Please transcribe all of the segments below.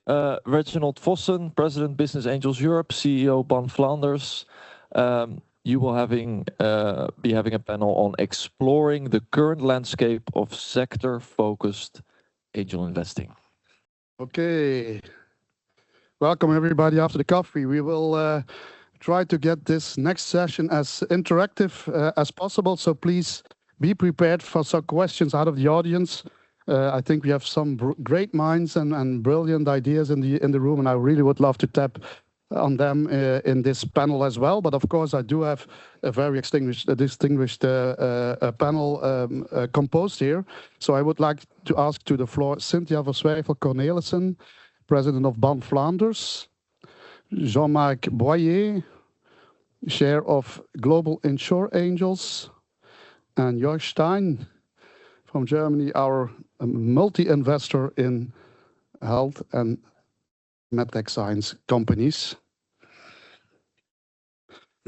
Reginald Vossen, President Business Angels Europe, CEO BAN Flanders. You will be having a panel on exploring the current landscape of sector-focused angel investing. Okay. Welcome everybody after the coffee. We will try to get this next session as interactive as possible. So please be prepared for some questions out of the audience. I think we have some great minds and brilliant ideas in the room, and I really would love to tap on them in this panel as well. But of course, I do have a very distinguished panel composed here. So I would like to ask to the floor Cynthia Verswijvel-Cornelissen, President of BAN Flanders, Jean-Marc Boyer, Chair of Global Insure Angels, and Jörg Stein from Germany, our multi-investor in health and medtech science companies.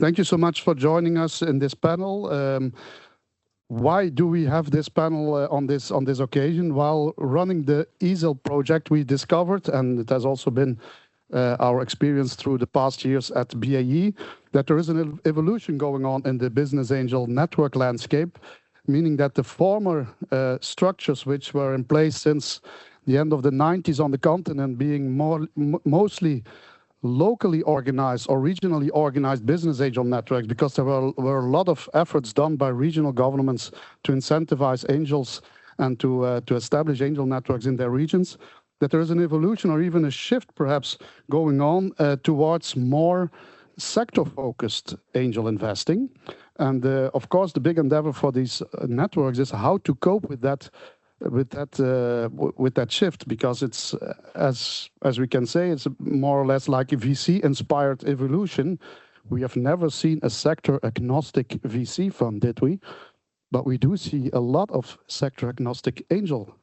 Thank you so much for joining us in this panel. Why do we have this panel on this occasion? While running the ESIL project, we discovered, and it has also been our experience through the past years at BAE, that there is an evolution going on in the business angel network landscape, meaning that the former structures which were in place since the end of the 90s on the continent, being mostly locally organized or regionally organized business angel networks, because there were a lot of efforts done by regional governments to incentivize angels and to establish angel networks in their regions, that there is an evolution or even a shift perhaps going on towards more sector-focused angel investing. And of course, the big endeavor for these networks is how to cope with that shift, because it's as we can say, it's more or less like a VC-inspired evolution. We have never seen a sector-agnostic VC fund, did we? But we do see a lot of sector-agnostic angel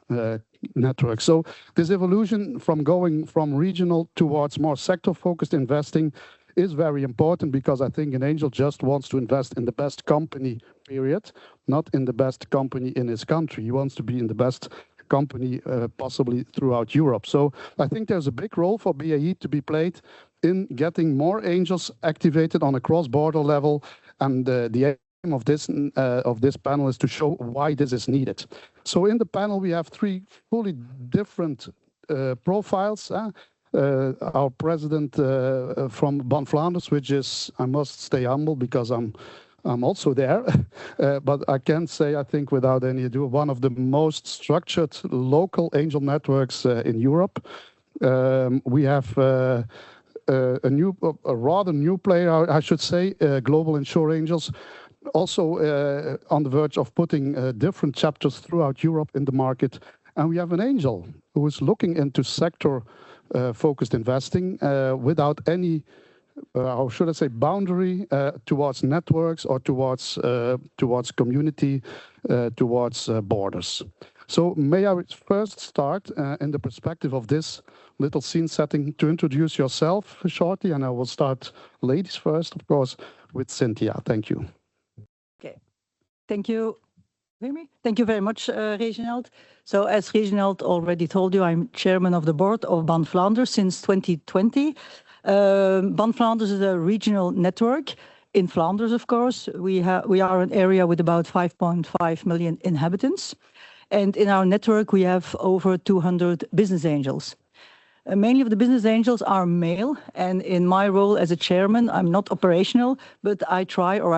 networks. So this evolution from going from regional towards more sector-focused investing is very important, because I think an angel just wants to invest in the best company, period, not in the best company in his country. He wants to be in the best company possibly throughout Europe. So I think there's a big role for BAE to be played in getting more angels activated on a cross-border level. And the aim of this panel is to show why this is needed. So in the panel, we have three fully different profiles. Our president from BAN Flanders, which is, I must stay humble because I'm also there, but I can say, I think without any ado, one of the most structured local angel networks in Europe. We have a rather new player, I should say, Global Insure Angels, also on the verge of putting different chapters throughout Europe in the market. And we have an angel who is looking into sector focused investing without any, how should I say, boundary towards networks or towards community, towards borders. So may I first start in the perspective of this little scene setting to introduce yourself shortly, and I will start ladies first, of course, with Cynthia. Thank you. Okay, thank you. Hear me? Thank you very much, Reginald. So as Reginald already told you, I'm chairman of the board of BAN Flanders since 2020. BAN Flanders is a regional network in Flanders, of course. We are an area with about 5.5 million inhabitants. And in our network, we have over 200 business angels. Mainly of the business angels are male, and in my role as a chairman, I'm not operational, but I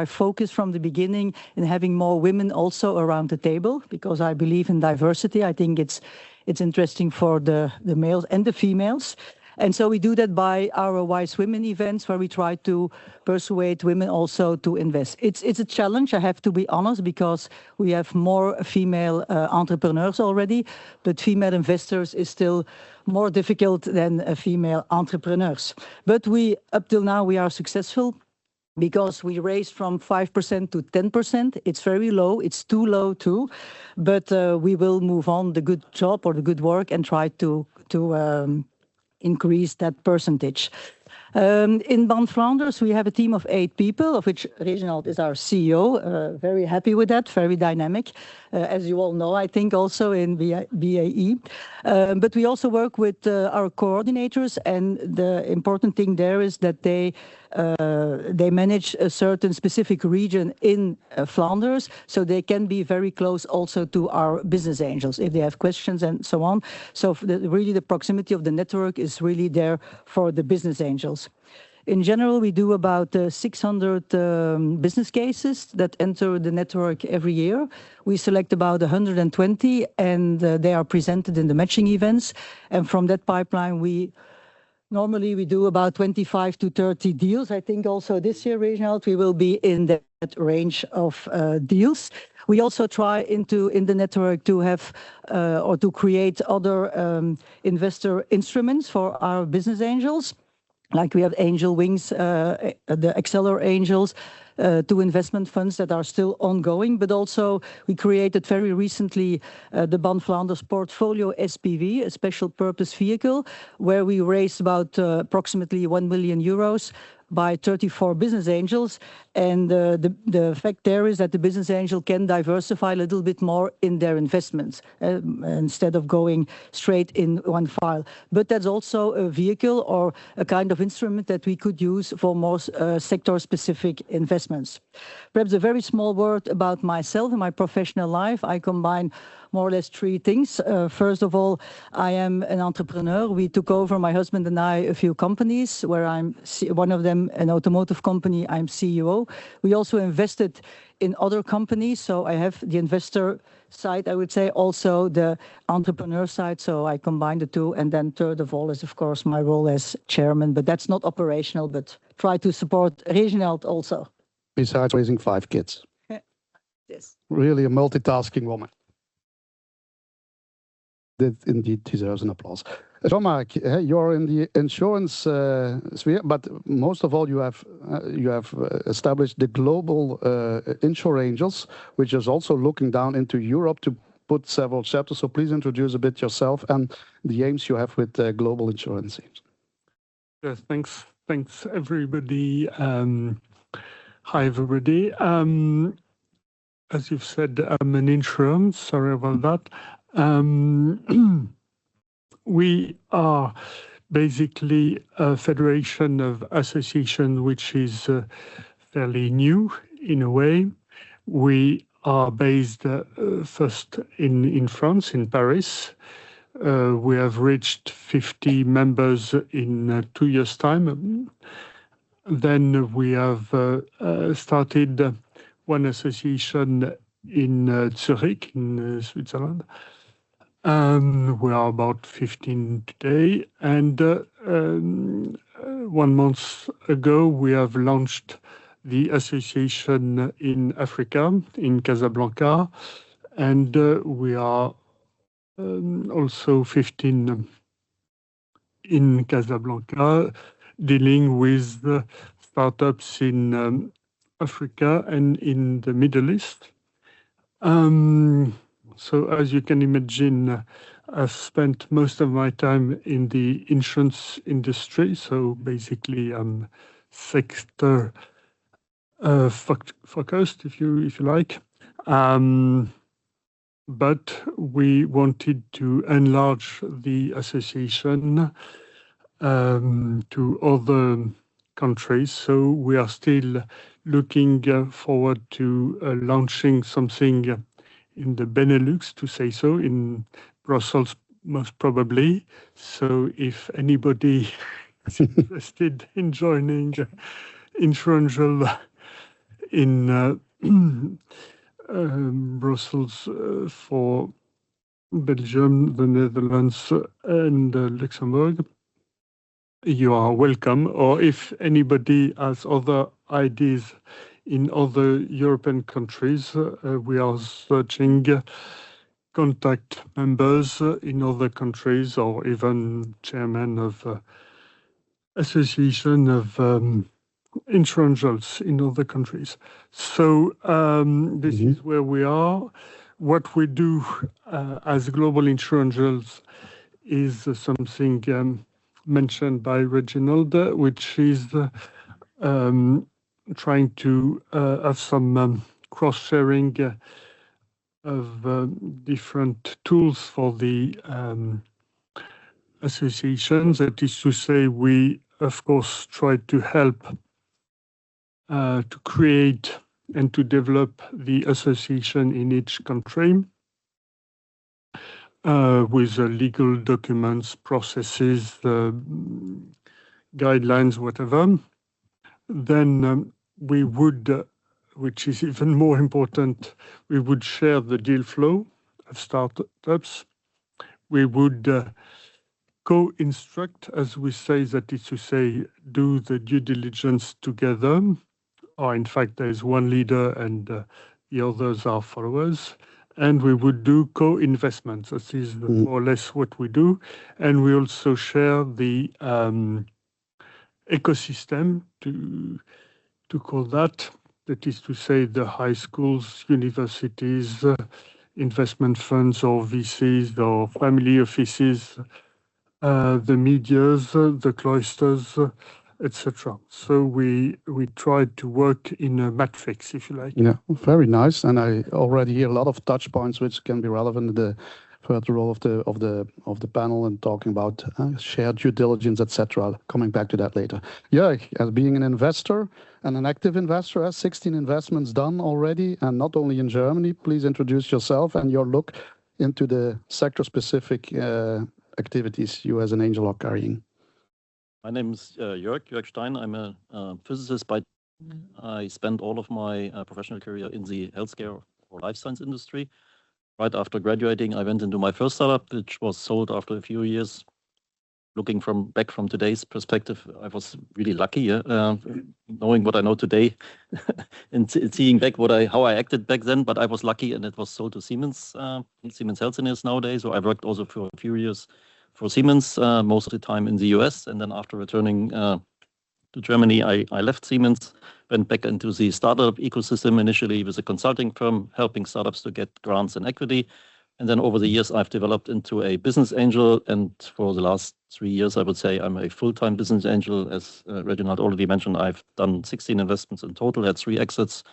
focus from the beginning in having more women also around the table, because I believe in diversity. I think it's interesting for the males and the females. And so we do that by our Wise Women events, where we try to persuade women also to invest. It's a challenge, I have to be honest, because we have more female entrepreneurs already, but female investors is still more difficult than female entrepreneurs. But up till now, we are successful, because we raised from 5% to 10%. It's very low, it's too low too, but we will move on the good job or the good work and try to increase that percentage. In BAN Flanders, we have a team of 8 people, of which Reginald is our CEO. Very happy with that, very dynamic, as you all know, I think also in BAE. But we also work with our coordinators, and the important thing there is that they manage a certain specific region in Flanders, so they can be very close also to our business angels if they have questions and so on. So really the proximity of the network is really there for the business angels. In general, we do about 600 business cases that enter the network every year. We select about 120, and they are presented in the matching events. And from that pipeline, normally we do about 25 to 30 deals. I think also this year, Reginald, we will be in that range of deals. We also try in the network to have or to create other investor instruments for our business angels. Like we have Angel Wings, the Acceler Angels, 2 investment funds that are still ongoing, but also we created very recently the BAN Flanders Portfolio SPV, a special purpose vehicle, where we raised about approximately 1 million euros by 34 business angels. And the fact there is that the business angel can diversify a little bit more in their investments instead of going straight in one file. But that's also a vehicle or a kind of instrument that we could use for more sector-specific investments. Perhaps a very small word about myself and my professional life. I combine more or less 3 things. First of all, I am an entrepreneur. We took over, my husband and I, a few companies where I'm one of them, an automotive company, I'm CEO. We also invested in other companies. So I have the investor side, I would say, also the entrepreneur side. So I combine the 2. And then third of all is, of course, my role as chairman. But that's not operational, but try to support Reginald also. Besides raising 5 kids. Yes. Really a multitasking woman. That indeed deserves an applause. Jean-Marc, you're in the insurance sphere, but most of all, you have established the global Insure Angels, which is also looking down into Europe to put several chapters. So please introduce a bit yourself and the aims you have with global insurance. Yes, thanks everybody. Hi everybody. As you've said, I'm an insurance. Sorry about that. We are basically a federation of associations which is fairly new in a way. We are based first in France, in Paris. We have reached 50 members in 2 years' time. Then we have started one association in Zurich, in Switzerland. We are about 15 today. And 1 month ago, we have launched the association in Africa, in Casablanca. And we are also 15 in Casablanca, dealing with the startups in Africa and in the Middle East. So as you can imagine, I've spent most of my time in the insurance industry. So basically, I'm sector focused, if you like. But we wanted to enlarge the association to other countries. So we are still looking forward to launching something in the Benelux, to say so, in Brussels, most probably. So if anybody is interested in joining Insurance in Brussels for Belgium, the Netherlands, and Luxembourg, you are welcome. Or if anybody has other ideas in other European countries, we are searching contact members in other countries, or even chairman of association of insurance in other countries. So this is where we are. What we do as global insurance is something mentioned by Reginald, which is trying to have some cross-sharing of different tools for the associations. That is to say, we, of course, try to help to create and to develop the association in each country with legal documents, processes, guidelines, whatever. Then we would, which is even more important, we would share the deal flow of startups. We would co-instruct, as we say, that is to say, do the due diligence together. Or in fact, there is one leader and the others are followers. And we would do co-investments. This is more or less what we do. And we also share the ecosystem, to call that. That is to say, the high schools, universities, investment funds or VCs or family offices, the medias, the cloisters, etc. So we tried to work in a matrix, if you like. Yeah, very nice. And I already hear a lot of touch points which can be relevant in the further role of the panel and talking about shared due diligence, etc. Coming back to that later. Yeah, as being an investor and an active investor, has 16 investments done already, and not only in Germany. Please introduce yourself and your look into the sector-specific activities you as an angel are carrying. My name is Jörg Stein. I'm a physicist by I spent all of my professional career in the healthcare or life science industry. Right after graduating, I went into my first startup, which was sold after a few years. Looking back from today's perspective, I was really lucky, knowing what I know today and seeing back how I acted back then. But I was lucky, and it was sold to Siemens, Siemens Healthineers nowadays. So I worked also for a few years for Siemens, most of the time in the US. And then after returning to Germany, I left Siemens, went back into the startup ecosystem, initially with a consulting firm, helping startups to get grants and equity. And then over the years, I've developed into a business angel. And for the last 3 years, I would say I'm a full-time business angel. As Reginald already mentioned, I've done 16 investments in total, had 3 exits.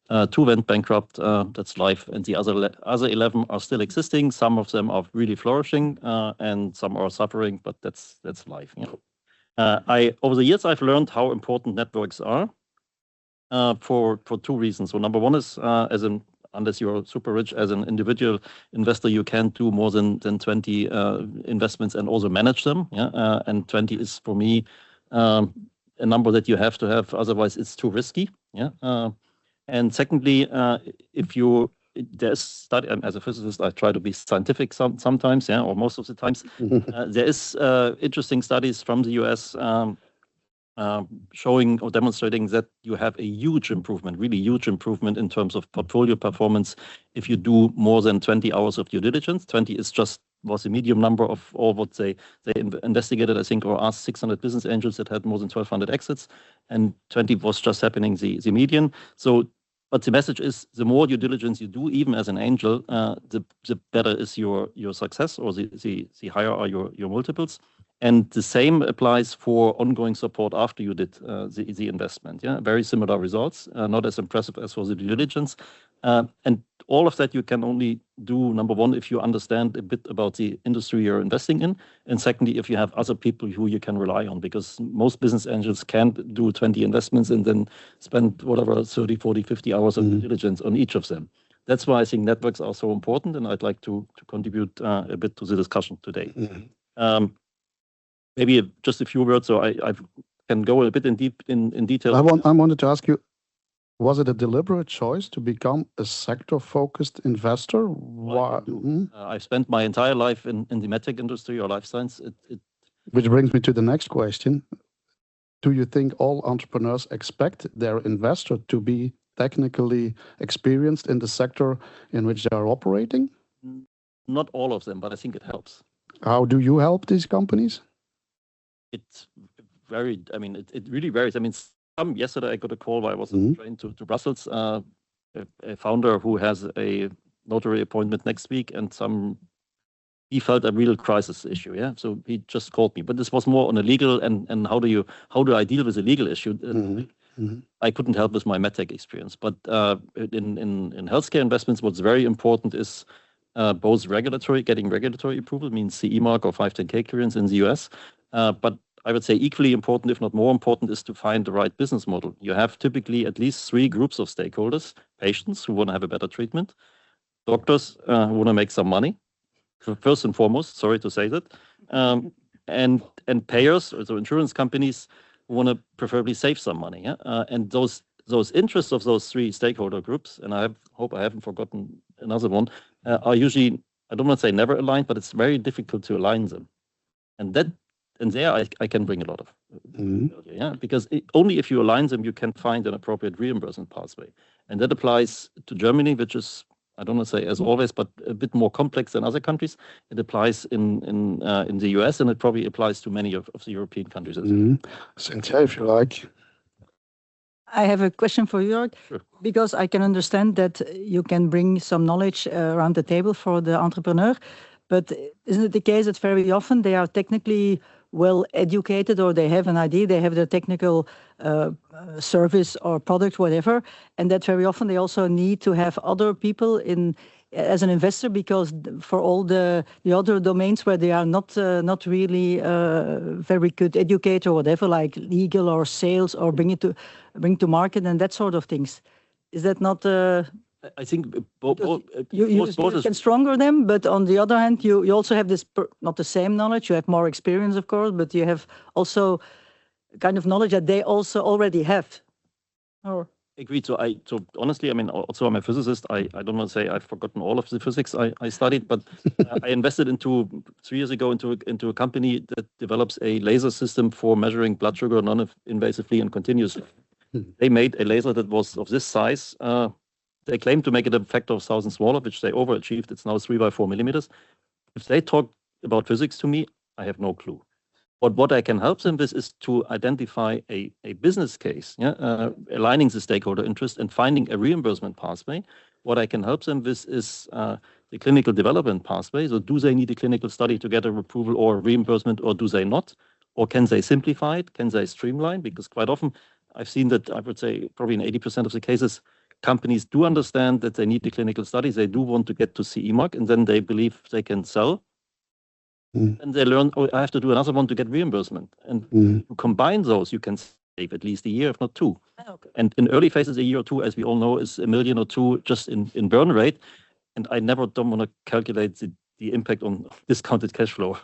2 went bankrupt, that's life. And the other 11 are still existing. Some of them are really flourishing and some are suffering, but that's life. You know. Over the years, I've learned how important networks are for 2 reasons. So number one is, unless you're super rich as an individual investor, you can't do more than 20 investments and also manage them. Yeah? And 20 is, for me, a number that you have to have. Otherwise, it's too risky. Yeah. And secondly, there's study, as a physicist, I try to be scientific sometimes, yeah, or most of the times. There is interesting studies from the US showing or demonstrating that you have a huge improvement, really huge improvement in terms of portfolio performance if you do more than 20 hours of due diligence. 20 was a medium number of all what they investigated, I think, or asked 600 business angels that had more than 1,200 exits, and 20 was just happening the median. So, but the message is, the more due diligence you do, even as an angel, the better is your success, or the higher are your multiples. And the same applies for ongoing support after you did the investment. Yeah, very similar results, not as impressive as for the due diligence. And all of that you can only do, number one, if you understand a bit about the industry you're investing in. And secondly, if you have other people who you can rely on, because most business angels can't do 20 investments and then spend whatever 30, 40, 50 hours of due diligence on each of them. That's why I think networks are so important, and I'd like to contribute a bit to the discussion today. Maybe just a few words, so I can go a bit in detail. I wanted to ask you, was it a deliberate choice to become a sector-focused investor? Well, I've spent my entire life in the medtech industry or life science. Which brings me to the next question. Do you think all entrepreneurs expect their investor to be technically experienced in the sector in which they are operating? Not all of them, but I think it helps. How do you help these companies? It's varied. I mean, it really varies. I mean, yesterday I got a call while I was on the train to Brussels, a founder who has a notary appointment next week, and some he felt a real crisis issue. Yeah, so he just called me. But this was more on a legal and how do I deal with a legal issue? I couldn't help with my medtech experience. But in healthcare investments, what's very important is both getting regulatory approval, means CE mark or 510K clearance in the US. But I would say equally important, if not more important, is to find the right business model. You have typically at least 3 groups of stakeholders: patients who want to have a better treatment, doctors who want to make some money, first and foremost, sorry to say that, and payers, so insurance companies who want to preferably save some money. Yeah? And those interests of those 3 stakeholder groups, and I hope I haven't forgotten another one, are usually, I don't want to say never aligned, but it's very difficult to align them. And there I can bring a lot of value, yeah, because only if you align them, you can find an appropriate reimbursement pathway. And that applies to Germany, which is, I don't want to say as always, but a bit more complex than other countries. It applies in the US, and it probably applies to many of the European countries as well. Cynthia, if you like. I have a question for you, Jörg, Sure. because I can understand that you can bring some knowledge around the table for the entrepreneur, but isn't it the case that very often they are technically well educated, or they have an idea, they have their technical service or product, whatever, and that very often they also need to have other people as an investor, because for all the other domains where they are not really very good educator or whatever, like legal or sales or bring to market and that sort of things. Is that not? I think both You can stronger them, but on the other hand, you also have this not the same knowledge. You have more experience, of course, but you have also kind of knowledge that they also already have. Or agreed. So honestly, I mean, also I'm a physicist. I don't want to say I've forgotten all of the physics I studied, but I invested 3 years ago into a company that develops a laser system for measuring blood sugar non-invasively and continuously. They made a laser that was of this size. They claimed to make it a factor of 1,000 smaller, which they overachieved. It's now 3 by 4 millimeters. If they talk about physics to me, I have no clue. But what I can help them with is to identify a business case, aligning the stakeholder interest and finding a reimbursement pathway. What I can help them with is the clinical development pathway. So do they need a clinical study to get a approval or reimbursement, or do they not? Or can they simplify it? Can they streamline? Because quite often I've seen that, I would say probably in 80% of the cases, companies do understand that they need the clinical studies. They do want to get to CE mark, and then they believe they can sell. And they learn, oh, I have to do another one to get reimbursement. And to combine those, you can save at least a year, if not 2. okay. And in early phases, a year or 2, as we all know, is $1 million or 2 just in burn rate. And I don't want to calculate the impact on discounted cash flow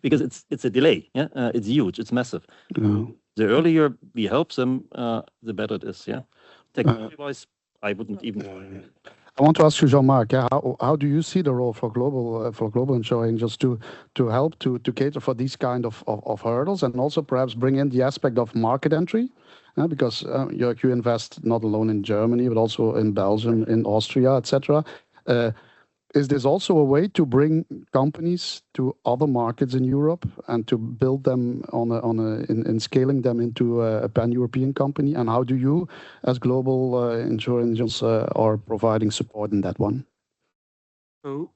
because it's a delay. Yeah, it's huge. It's massive. The earlier we help them, the better it is. Yeah, technology-wise, I wouldn't even. I want to ask you, Jean-Marc, how do you see the role for global insurance just to help to cater for these kind of hurdles, and also perhaps bring in the aspect of market entry? Because you invest not alone in Germany, but also in Belgium, in Austria, etc. Is this also a way to bring companies to other markets in Europe and to build them in scaling them into a pan-European company? And how do you, as global insurance, are providing support in that one? So,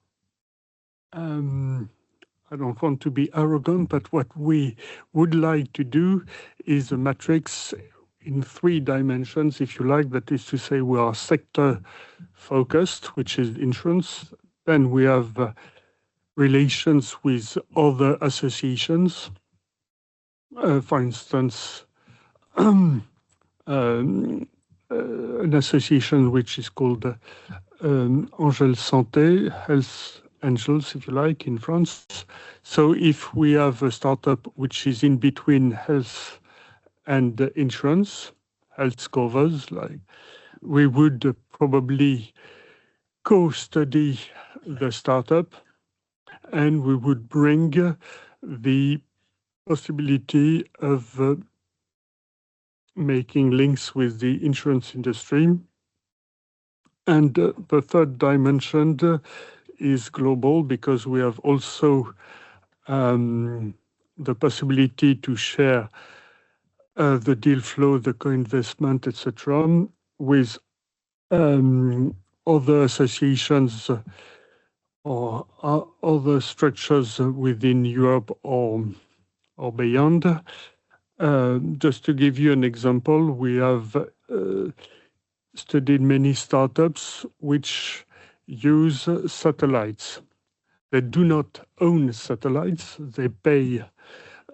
I don't want to be arrogant, but what we would like to do is a matrix in 3 dimensions, if you like. That is to say, we are sector focused, which is insurance. Then we have relations with other associations. For instance, an association which is called Angel Santé, Health Angels, if you like, in France. So if we have a startup which is in between health and insurance, health covers, like, we would probably co-study the startup, and we would bring the possibility of making links with the insurance industry. And the third dimension is global, because we have also the possibility to share the deal flow, the co-investment, etc., with other associations or other structures within Europe or beyond. Just to give you an example, we have studied many startups which use satellites. They do not own satellites. They pay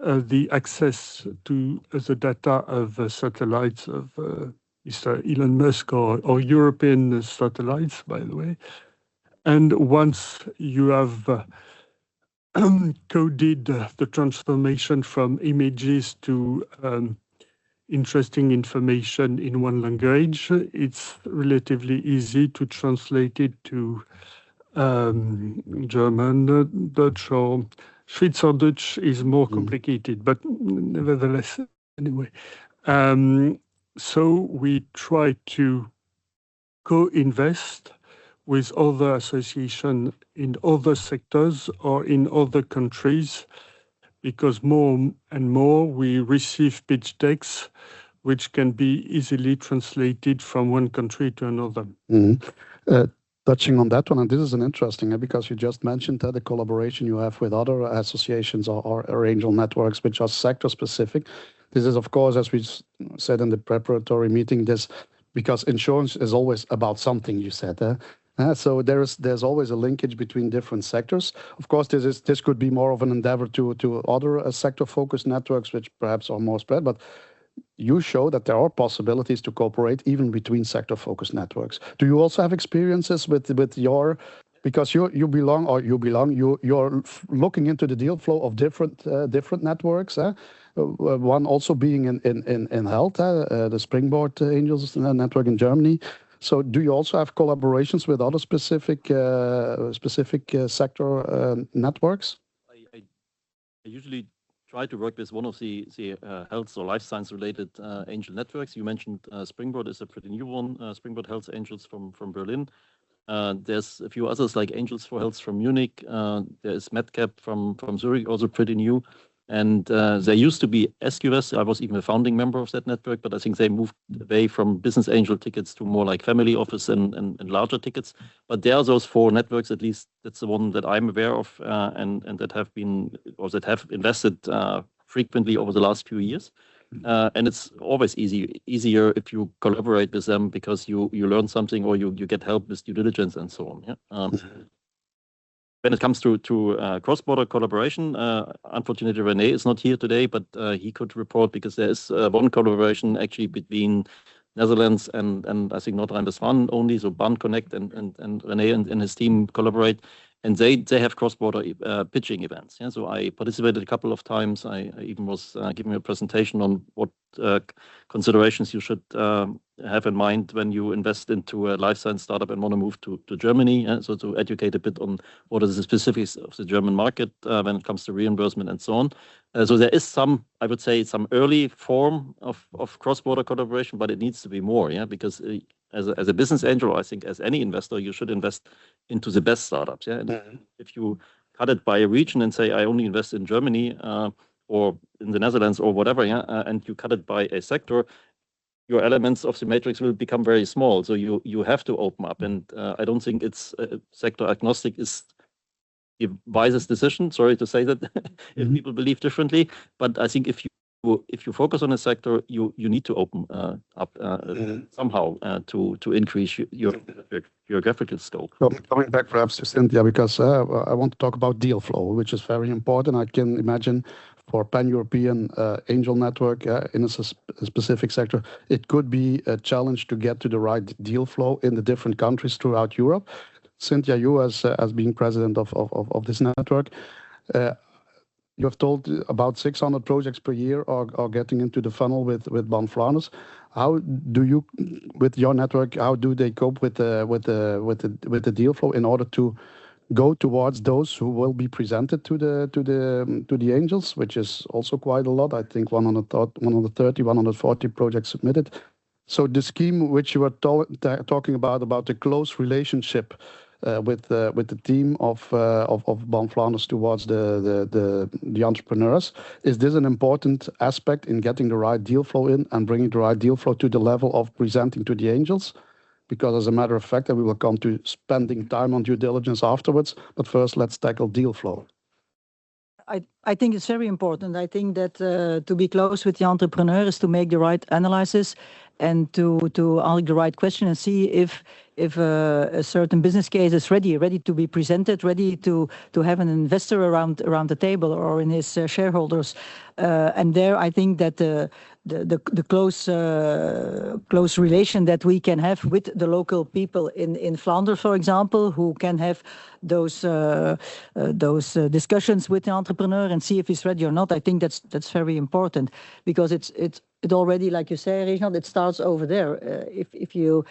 the access to the data of satellites of Mr. Elon Musk or European satellites, by the way. And once you have coded the transformation from images to interesting information in one language, it's relatively easy to translate it to German, Dutch, or Schweizerdeutsch is more complicated, but nevertheless, anyway. So we try to co-invest with other associations in other sectors or in other countries, because more and more we receive pitch decks which can be easily translated from one country to another. Touching on that one, and this is an interesting, because you just mentioned the collaboration you have with other associations or angel networks which are sector specific. This is, of course, as we said in the preparatory meeting, this because insurance is always about something, you said. So there's always a linkage between different sectors. Of course, this could be more of an endeavor to other sector-focused networks, which perhaps are more spread, but you show that there are possibilities to cooperate even between sector-focused networks. Do you also have experiences with your, because you're looking into the deal flow of different networks, one also being in health, the Springboard Angels network in Germany. So do you also have collaborations with other specific sector networks? I usually try to work with one of the health or life science related angel networks. You mentioned Springboard is a pretty new one, Springboard Health Angels from Berlin. There's a few others like Angels for Health from Munich. There is MedCap from Zurich, also pretty new. And there used to be SQS. I was even a founding member of that network, but I think they moved away from business angel tickets to more like family office and larger tickets. But there are those four networks, at least that's the one that I'm aware of, and that have been, or that have invested frequently over the last few years. And it's always easier if you collaborate with them because you learn something or you get help with due diligence and so on. Yeah? When it comes to cross-border collaboration, unfortunately, René is not here today, but he could report because there is one collaboration actually between Netherlands and I think North Rhine-Westphalia only. So BAN Connect and René and his team collaborate, and they have cross-border pitching events. Yeah? So I participated a couple of times. I even was giving a presentation on what considerations you should have in mind when you invest into a life science startup and want to move to Germany. So to educate a bit on what is the specifics of the German market when it comes to reimbursement and so on. So there is some, I would say, some early form of cross-border collaboration, but it needs to be more, yeah, because as a business angel, I think as any investor, you should invest into the best startups. Yeah, and if you cut it by a region and say I only invest in Germany or in the Netherlands or whatever, yeah, and you cut it by a sector, your elements of the matrix will become very small. So you have to open up, and I don't think it's sector agnostic is the wisest decision. Sorry to say that if people believe differently, but I think if you focus on a sector, you need to open up somehow to increase your geographical scope. Well, coming back perhaps to Cynthia, because I want to talk about deal flow, which is very important. I can imagine for pan-European angel network in a specific sector, it could be a challenge to get to the right deal flow in the different countries throughout Europe. Cynthia, you as being president of this network, you have told about 600 projects per year are getting into the funnel with Bpifrance. How do you, with your network, how do they cope with the deal flow in order to go towards those who will be presented to the angels, which is also quite a lot. I think 130, 140 projects submitted. So the scheme which you were talking about the close relationship with the team of Bpifrance towards the entrepreneurs, is this an important aspect in getting the right deal flow in and bringing the right deal flow to the level of presenting to the angels? because as a matter of fact, and we will come to spending time on due diligence afterwards, but first let's tackle deal flow. I think it's very important. I think that to be close with the entrepreneur is to make the right analysis and to ask the right question and see if a certain business case is ready to be presented, ready to have an investor around the table or in his shareholders. And there, I think that the close relation that we can have with the local people in Flanders, for example, who can have those discussions with the entrepreneur and see if he's ready or not. I think that's very important, because it already, like you say, Reginald, it starts over there. If you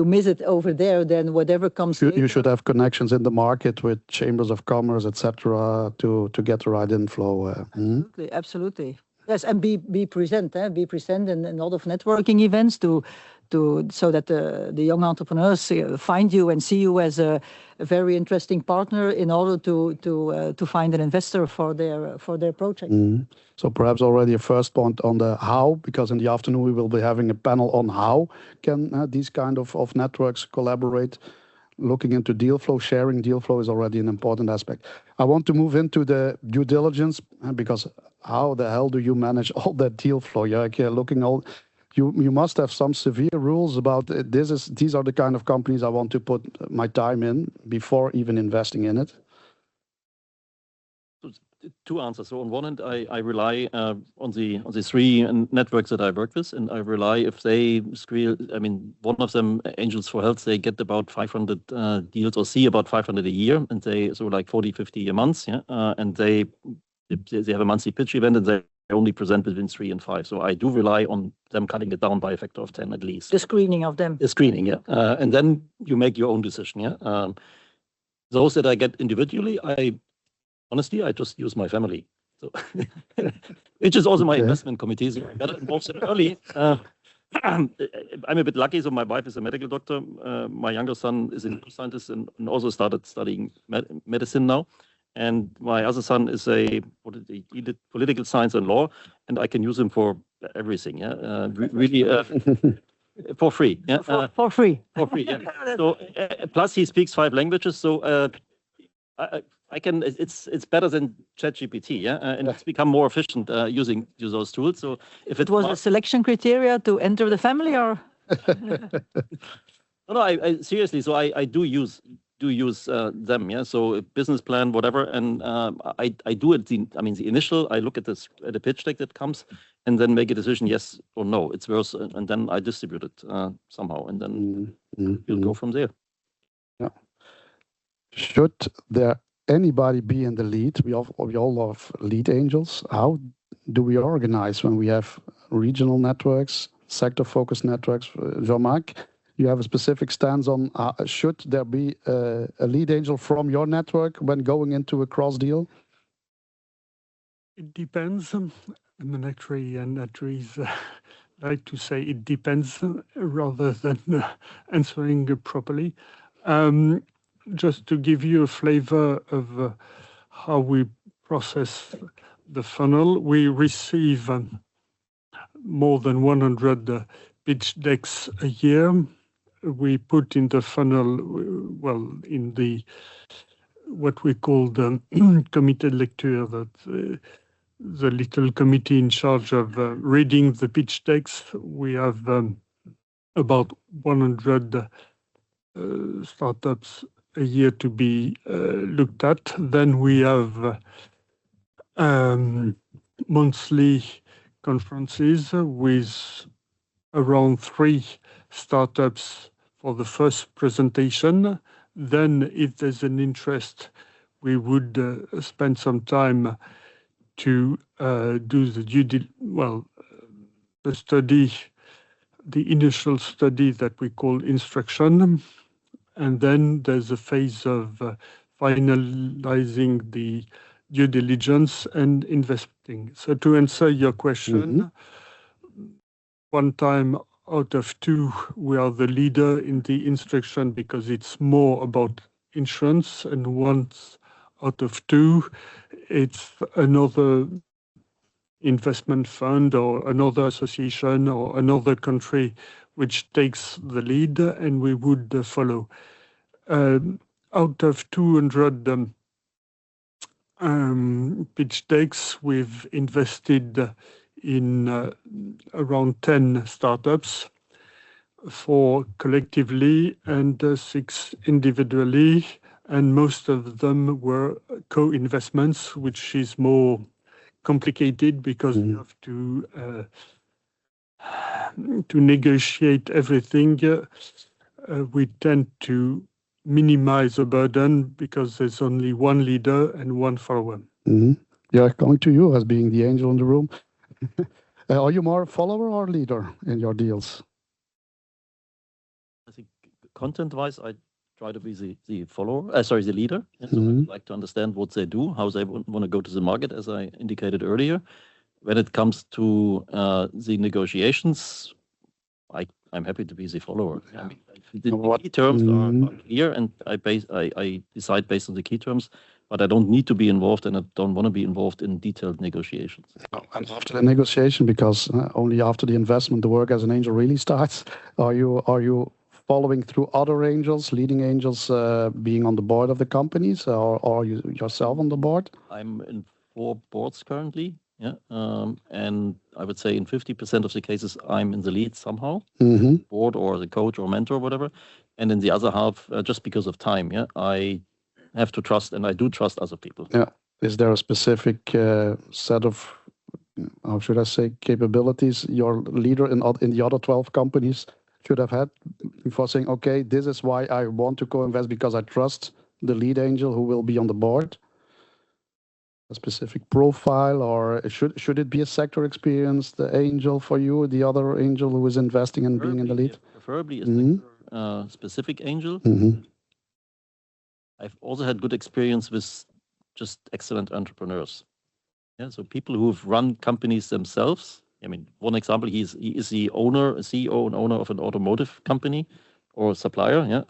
miss it over there, then whatever comes later, you should have connections in the market with chambers of commerce, etc., to get the right inflow. Absolutely. Yes, and be present in a lot of networking events so that the young entrepreneurs find you and see you as a very interesting partner in order to find an investor for their project. So perhaps already a first point on the how, because in the afternoon we will be having a panel on how can these kind of networks collaborate. Looking into deal flow, sharing deal flow is already an important aspect. I want to move into the due diligence, because how the hell do you manage all that deal flow? You must have some severe rules about these are the kind of companies I want to put my time in before even investing in it. Two answers. So on one hand, I rely on the three networks that I work with, and I rely if they screen. I mean, one of them, Angels for Health, they get about 500 deals or see about 500 a year, and they like 40, 50 a month, and they have a monthly pitch event, and they only present between 3 and 5. So I do rely on them cutting it down by a factor of 10 at least. The screening of them. The screening, yeah, and then you make your own decision, yeah. Those that I get individually, honestly, I just use my family, so which is also my investment committees. I got involved early. I'm a bit lucky, so my wife is a medical doctor. My younger son is a neuroscientist and also started studying medicine now. And my other son is he did political science and law, and I can use him for everything. Yeah, really for free. Yeah, for free. For free. Yeah. So plus he speaks 5 languages, so. I can. It's better than ChatGPT, yeah, and it's become more efficient using those tools. So if it was a selection criteria to enter the family, or no, I seriously. So I do use them, yeah. So a business plan, whatever, and I do it. The initial. I look at the pitch deck that comes, and then make a decision, yes or no. It's worth, and then I distribute it somehow, and then we'll go from there. Yeah. Should there anybody be in the lead? We all love lead angels. How do we organize when we have regional networks, sector-focused networks? Jean-Marc, you have a specific stance on should there be a lead angel from your network when going into a cross deal? It depends. Actually, like to say it depends rather than answering properly. Just to give you a flavor of how we process the funnel, we receive more than 100 pitch decks a year. We put in the funnel, in the what we call the committed lecture, that the little committee in charge of reading the pitch decks. We have about 100 startups a year to be looked at. Then we have monthly conferences with around 3 startups for the first presentation. Then, if there's an interest, we would spend some time to do the study, the initial study that we call instruction. And then there's a phase of finalizing the due diligence and investing. So to answer your question, 1 time out of 2, we are the leader in the instruction because it's more about insurance, and once out of 2, it's another investment fund or another association or another country which takes the lead, and we would follow. Out of 200 pitch decks, we've invested in around 10 startups, 4 collectively and 6 individually, and most of them were co-investments, which is more complicated because you have to negotiate everything. We tend to minimize the burden because there's only one leader and one follower. Yeah, coming to you as being the angel in the room. Are you more a follower or leader in your deals? I think content-wise, I try to be the follower, sorry, the leader. And so I like to understand what they do, how they want to go to the market, as I indicated earlier. When it comes to the negotiations, I'm happy to be the follower. I mean, the key terms are clear, and I decide based on the key terms, but I don't need to be involved, and I don't want to be involved in detailed negotiations. And after the negotiation, because only after the investment, the work as an angel really starts. Are you following through other angels, leading angels, being on the board of the companies, or are you yourself on the board? I'm in 4 boards currently. Yeah, and I would say in 50% of the cases, I'm in the lead somehow, board or the coach or mentor or whatever. And in the other half, just because of time, I have to trust, and I do trust other people. Yeah. Is there a specific set of, how should I say, capabilities your leader in the other 12 companies should have had before saying, okay, this is why I want to co-invest, because I trust the lead angel who will be on the board? A specific profile, or should it be a sector experience, the angel for you, the other angel who is investing and being in the lead? Preferably a sector specific angel. I've also had good experience with just excellent entrepreneurs. Yeah, so people who've run companies themselves. I mean, one example, he is the owner, CEO and owner of an automotive company or supplier.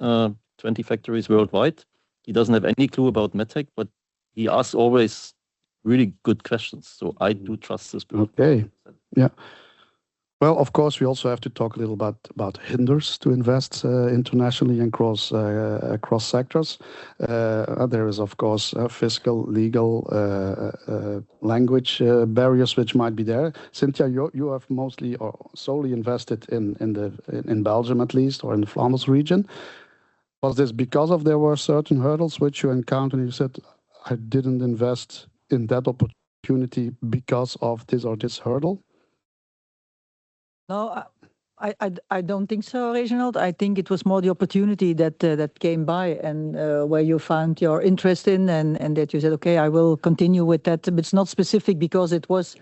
20 factories worldwide. He doesn't have any clue about medtech, but he asks always really good questions. So I do trust this person. Okay. Yeah. Well, of course, we also have to talk a little about hinders to invest internationally and across sectors. There is, of course, fiscal, legal, language barriers which might be there. Cynthia, you have mostly or solely invested in Belgium, at least, or in the Flanders region. Was this because there were certain hurdles which you encountered and you said, I didn't invest in that opportunity because of this or this hurdle? No, I don't think so, Reginald. I think it was more the opportunity that came by, and where you found your interest in, and that you said, okay, I will continue with that. But it's not specific because it was,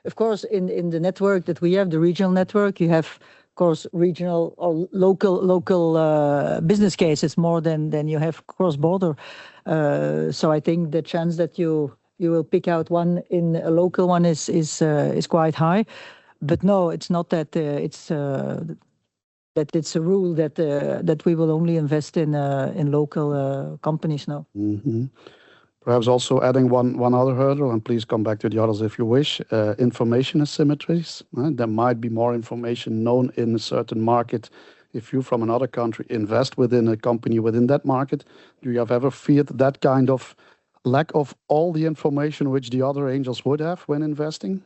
of course, in the network that we have, the regional network, you have, of course, regional or local business cases more than you have cross-border. So I think the chance that you will pick out one in a local one is quite high. But no, it's not that it's a rule that we will only invest in local companies. No. Perhaps also adding one other hurdle, and please come back to the others if you wish. Information asymmetries. There might be more information known in a certain market. If you from another country invest within a company within that market, do you have ever feared that kind of lack of all the information which the other angels would have when investing?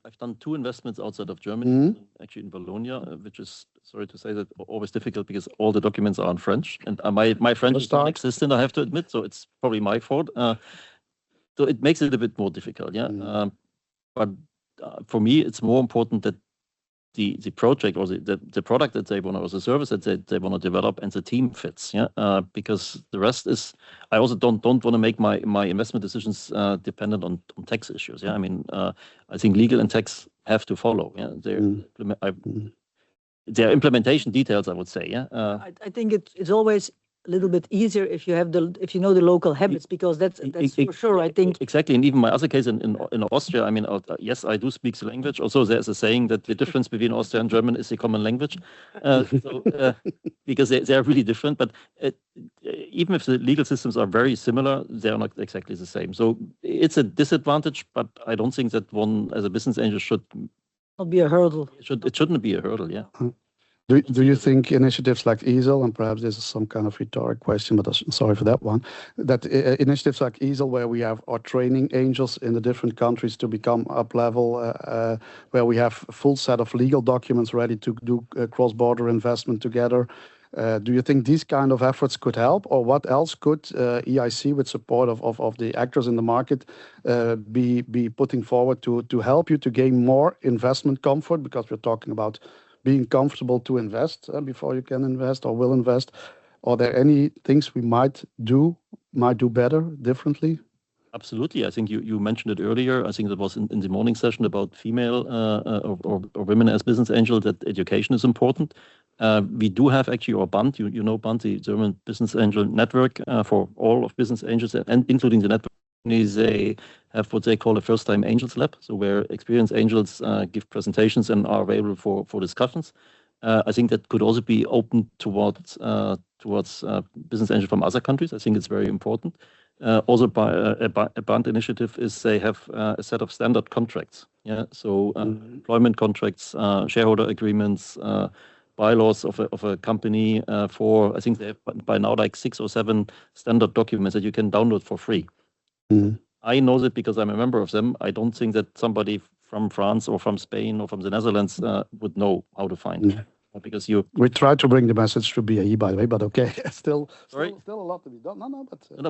I've done 2 investments outside of Germany, actually in Bologna, which is, sorry to say that, always difficult because all the documents are in French, and my French is non-existent, I have to admit, so it's probably my fault. So it makes it a bit more difficult, but for me, it's more important that the project or the product that they want, or the service that they want to develop, and the team fits, because the rest is, I also don't want to make my investment decisions dependent on tax issues. I mean, I think legal and tax have to follow. Their implementation details, I would say. I think it's always a little bit easier if you know the local habits, because that's for sure, I think. Exactly, and even my other case in Austria, I mean, yes, I do speak the language. Also, there's a saying that the difference between Austria and German is the common language, because they are really different. But even if the legal systems are very similar, they are not exactly the same. So it's a disadvantage, but I don't think that one as a business angel should not be a hurdle. It shouldn't be a hurdle, yeah. Do you think initiatives like ESIL, and perhaps this is some kind of rhetoric question, but sorry for that one, that initiatives like ESIL, where we have our training angels in the different countries to become up level, where we have a full set of legal documents ready to do cross-border investment together, do you think these kind of efforts could help, or what else could EIC, with support of the actors in the market, be putting forward to help you to gain more investment comfort? Because we're talking about being comfortable to invest before you can invest or will invest. Are there any things we might do better, differently? Absolutely. I think you mentioned it earlier. I think that was in the morning session about female or women as business angel, that education is important. We do have actually our BAND, you know BAND, the German Business Angel Network, for all of business angels, and including the network. They have what they call a first-time Angels Lab, so where experienced angels give presentations and are available for discussions. I think that could also be open towards business angels from other countries. I think it's very important. Also, by a BAND initiative is they have a set of standard contracts. Yeah, so employment contracts, shareholder agreements, bylaws of a company. For I think they have by now like 6 or 7 standard documents that you can download for free. I know that because I'm a member of them. I don't think that somebody from France or from Spain or from the Netherlands would know how to find it. Because we try to bring the message to BAE, by the way, but okay, still a lot to be done.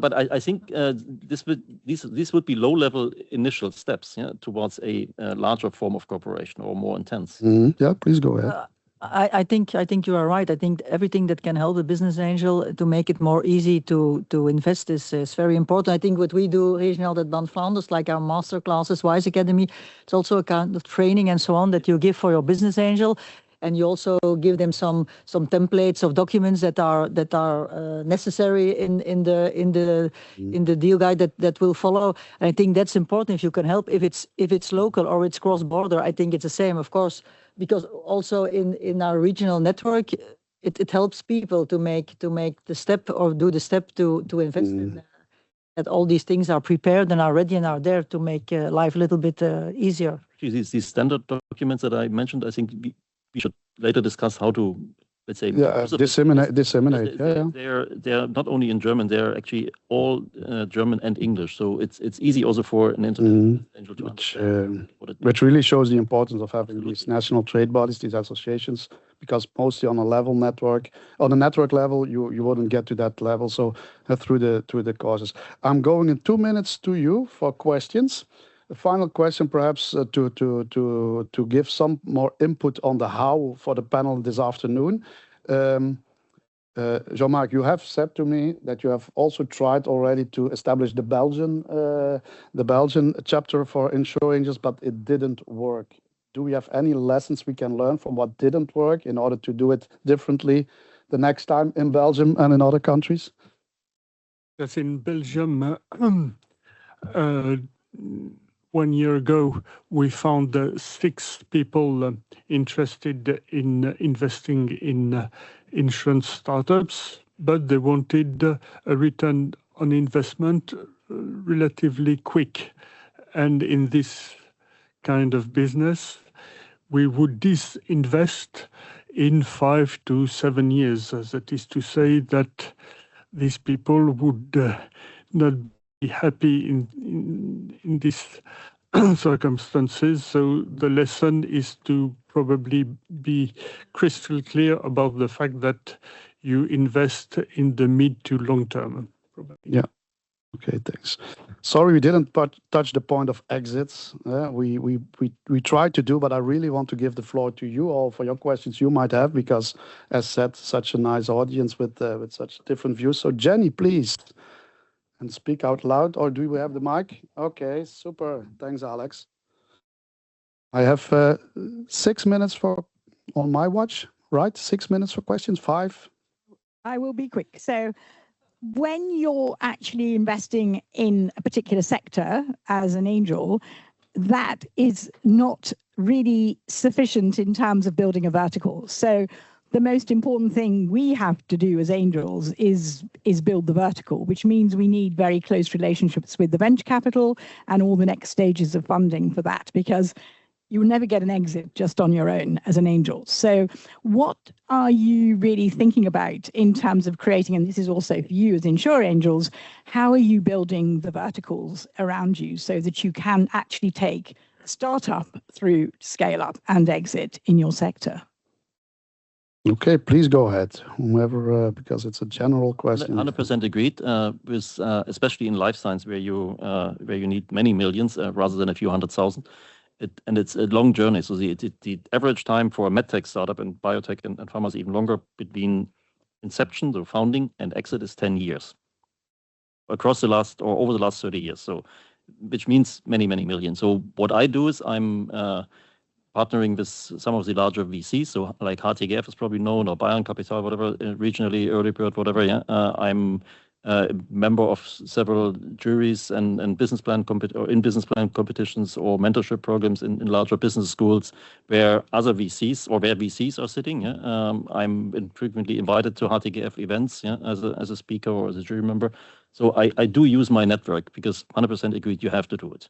But I think these would be low-level initial steps, yeah, towards a larger form of cooperation or more intense. Yeah, please go ahead. I think you are right. I think everything that can help a business angel to make it more easy to invest is very important. I think what we do, Reginald, at BAN Flanders, like our master classes, WISE Academy, it's also a kind of training and so on that you give for your business angel. And you also give them some templates of documents that are necessary in the deal guide that will follow. And I think that's important if you can help. If it's local or it's cross border, I think it's the same, of course, because also in our regional network, it helps people to make the step or do the step to invest in. That all these things are prepared and are ready and are there to make life a little bit easier. These standard documents that I mentioned, I think we should later discuss how to, let's say, disseminate. They're not only in German; they're actually all German and English. So it's easy also for an international angel to understand what it means. Which really shows the importance of having these national trade bodies, these associations, because mostly on a network level, you wouldn't get to that level. So through the courses, I'm going in 2 minutes to you for questions. A final question, perhaps, to give some more input on the how for the panel this afternoon. Jean-Marc, you have said to me that you have also tried already to establish the Belgian chapter for insurance angels, but it didn't work. Do we have any lessons we can learn from what didn't work in order to do it differently the next time in Belgium and in other countries? Yes, in Belgium, 1 year ago, we found 6 people interested in investing in insurance startups, but they wanted a return on investment relatively quick. And in this kind of business, we would disinvest in 5 to 7 years. That is to say that these people would not be happy in these circumstances. So the lesson is to probably be crystal clear about the fact that you invest in the mid to long term. Probably. Yeah. Okay, thanks. Sorry, we didn't touch the point of exits. We tried to do, but I really want to give the floor to you all for your questions you might have, because, as said, such a nice audience with such different views. So, Jenny, please, and speak out loud. Or do we have the mic? Okay, super. Thanks, Alex. I have 6 minutes on my watch, right? 6 minutes for questions. 5. I will be quick. So when you're actually investing in a particular sector as an angel, that is not really sufficient in terms of building a vertical. So the most important thing we have to do as angels is build the vertical, which means we need very close relationships with the venture capital and all the next stages of funding for that, because you will never get an exit just on your own as an angel. So what are you really thinking about in terms of creating, and this is also for you as Insure Angels, how are you building the verticals around you so that you can actually take a startup through scale up and exit in your sector? Okay, please go ahead, whoever, because it's a general question. 100% agreed with, especially in life science where you need many millions rather than a few 100,000. And it's a long journey. So the average time for a medtech startup and biotech and pharma is even longer between inception, the founding, and exit is 10 years across the last or over the last 30 years. So, which means many, many millions. So what I do is I'm partnering with some of the larger VCs. So like HTGF is probably known, or BAE and Capital, whatever, regionally, Early Bird, whatever. Yeah, I'm a member of several juries and business plan competitions or mentorship programs in larger business schools where other VCs or where VCs are sitting. Yeah? I'm frequently invited to HTGF events, yeah, as a speaker or as a jury member. So I do use my network because 100% agreed, you have to do it.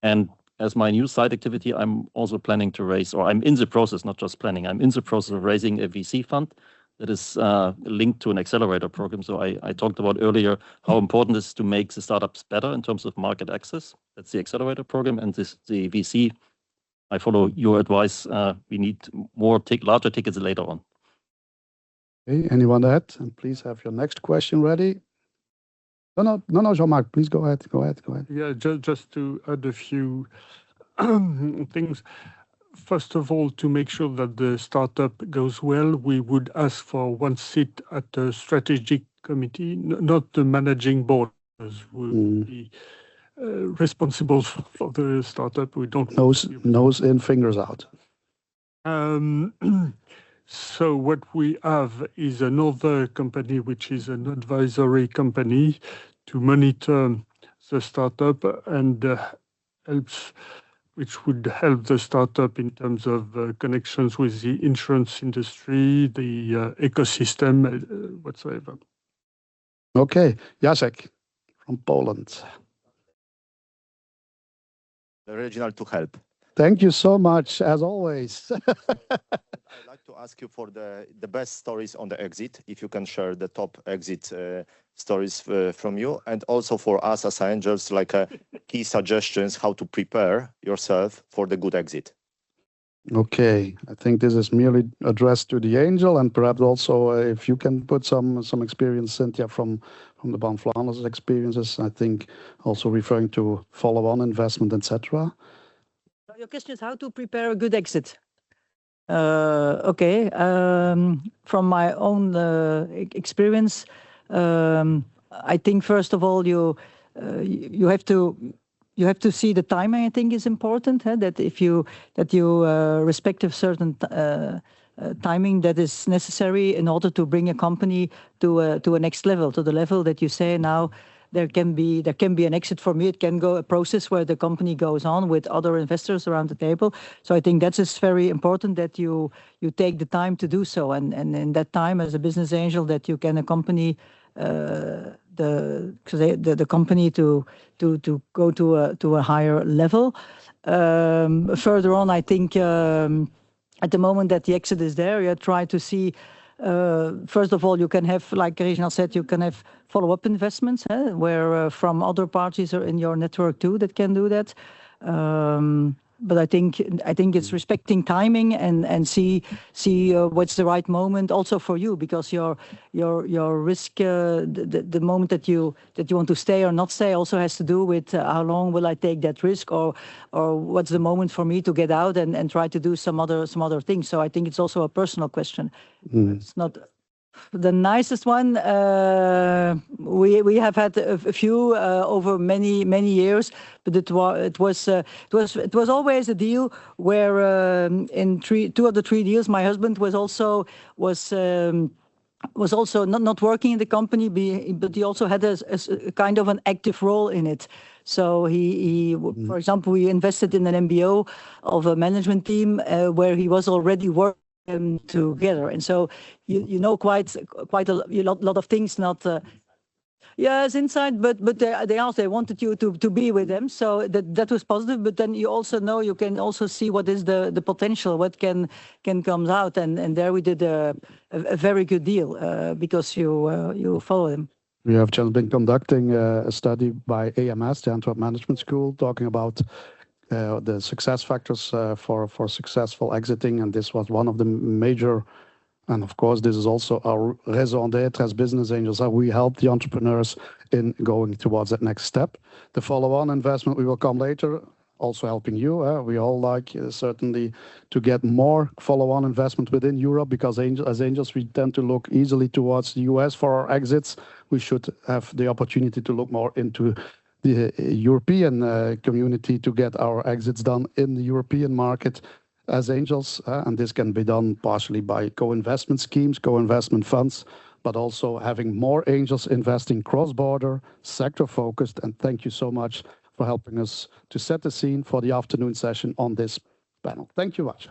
And as my new side activity, I'm also planning to raise, or I'm in the process, not just planning, I'm in the process of raising a VC fund that is linked to an accelerator program. So I talked about earlier how important it is to make the startups better in terms of market access. That's the accelerator program. And the VC, I follow your advice. We need more larger tickets later on. Okay, anyone add? And please have your next question ready. No, Jean-Marc, please go ahead. Yeah, just to add a few things. First of all, to make sure that the startup goes well, we would ask for one seat at the strategic committee, not the managing board, as will be responsible for the startup. We don't nose in, fingers out. So what we have is another company, which is an advisory company to monitor the startup and which would help the startup in terms of connections with the insurance industry, the ecosystem, whatsoever. Okay, Jacek from Poland. The regional to help. Thank you so much, as always. I'd like to ask you for the best stories on the exit, if you can share the top exit stories from you, and also for us as angels, like key suggestions how to prepare yourself for the good exit. Okay, I think this is merely addressed to the angel, and perhaps also if you can put some experience, Cynthia, from the Ban Flanders experiences. I think also referring to follow-on investment, etc. Your question is how to prepare a good exit. Okay, from my own experience, I think first of all you have to see the timing. I think is important. That you respect a certain timing that is necessary in order to bring a company to a next level, to the level that you say now. There can be an exit for me. It can go a process where the company goes on with other investors around the table. So I think that is very important that you take the time to do so, and in that time as a business angel that you can accompany the company to go to a higher level. Further on, I think at the moment that the exit is there, you try to see. First of all, you can have, like Reginald said, you can have follow-up investments where from other parties are in your network too that can do that. But I think it's respecting timing and see what's the right moment also for you, because your risk, the moment that you want to stay or not stay also has to do with how long will I take that risk, or what's the moment for me to get out and try to do some other things. So I think it's also a personal question. It's not the nicest one. We have had a few over many years, but it was always a deal where in 2 of the 3 deals, my husband was was also not working in the company, but he also had a kind of an active role in it. So for example, we invested in an MBO of a management team where he was already working together, and so you know quite a lot of things. Not yes, inside, but they also wanted you to be with them, so that was positive. But then you also know, you can also see what is the potential, what can come out, and there we did a very good deal because you follow them. We have just been conducting a study by AMS, the Antwerp Management School, talking about the success factors for successful exiting, and this was one of the major. And of course, this is also our raison d'être as business angels. How we help the entrepreneurs in going towards that next step. The follow-on investment we will come later, also helping you. We all like certainly to get more follow-on investment within Europe, because as angels we tend to look easily towards the US for our exits. We should have the opportunity to look more into the European community to get our exits done in the European market as angels, and this can be done partially by co-investment schemes, co-investment funds, but also having more angels investing cross-border, sector-focused. And thank you so much for helping us to set the scene for the afternoon session on this panel. Thank you much.